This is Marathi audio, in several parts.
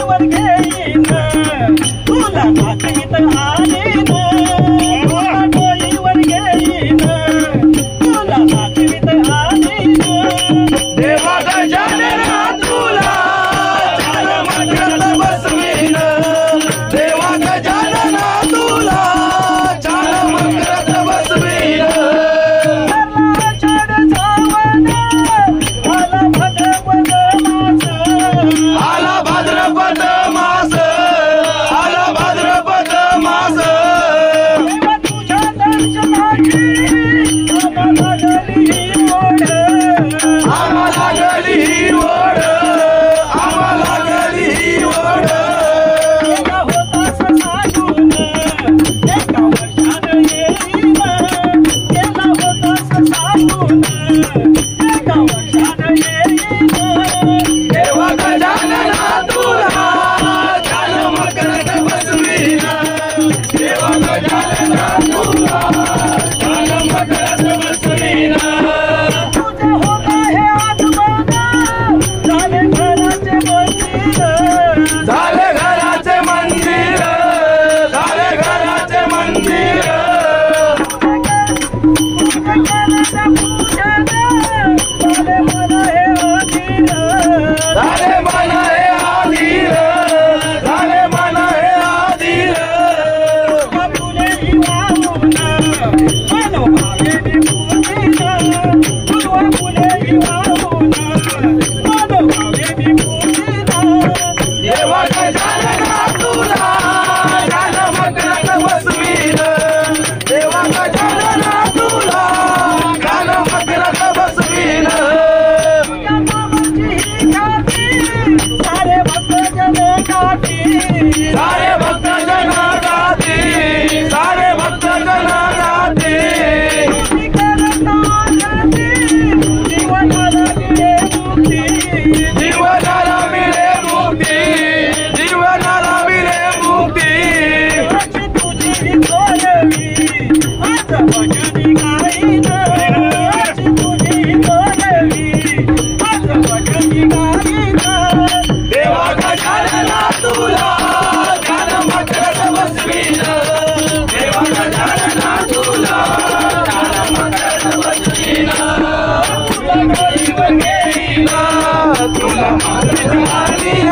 डोईवर घेईन तुला नाचवीत आणीन तुला डोईवर घेईन तुला नाचवीत आणीन देवा गजानना तुला छान मकरंद बसवीन देवा गजानना तुला छान मकरंद बसवीन आला भाद्रपद मास आला भाद्रपद मास तुझ्या दर्शनाची आम्हाला गली ही ओढ आम्हाला गली ही ओढ एका होतास साधून एका वर्षात येईन एका होतास साधून एका वर्षात येईन देवा गजानना तुला छान मकरंद बसवीन देवा गजानना तुला छान मकरंद बसवीन तुझे होत आहे आगमन झाले घराचे मंदिर झाले घराचे मंदिर झाले घराचे मंदिर झाले मन हे आधीर झाले मन हे आधीर देवा गजानना तुला छान मकरंद बसवीन देवा गजानना तुला छान मकरंद बसवीन सारे भक्त जन गाती सारे भक्त जन गाती सारे भक्त जन गाती जीवनाला मिळे मुक्ती जीवनाला मिळे मुक्ती जीवनाला मिळे मुक्ती अशी तुझी विठोलवी आज भजनी गाईन अशी तुझी विठोलवी आज भजनी गाईन देवा गजानना तुला छान मकरंद बसवीन देवा गजानना तुला छान मकरंद बसवीन तुला डोईवर घेईन तुला मातीत आणीन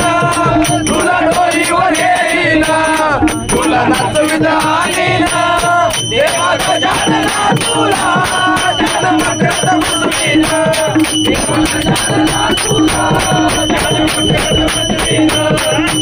तुला डोईवर घेईन तुला नाचवीत आणीन देवा गजानना तुला छान मकरंद बसवीन देवा गजानना तुला छान मकरंद बसवीन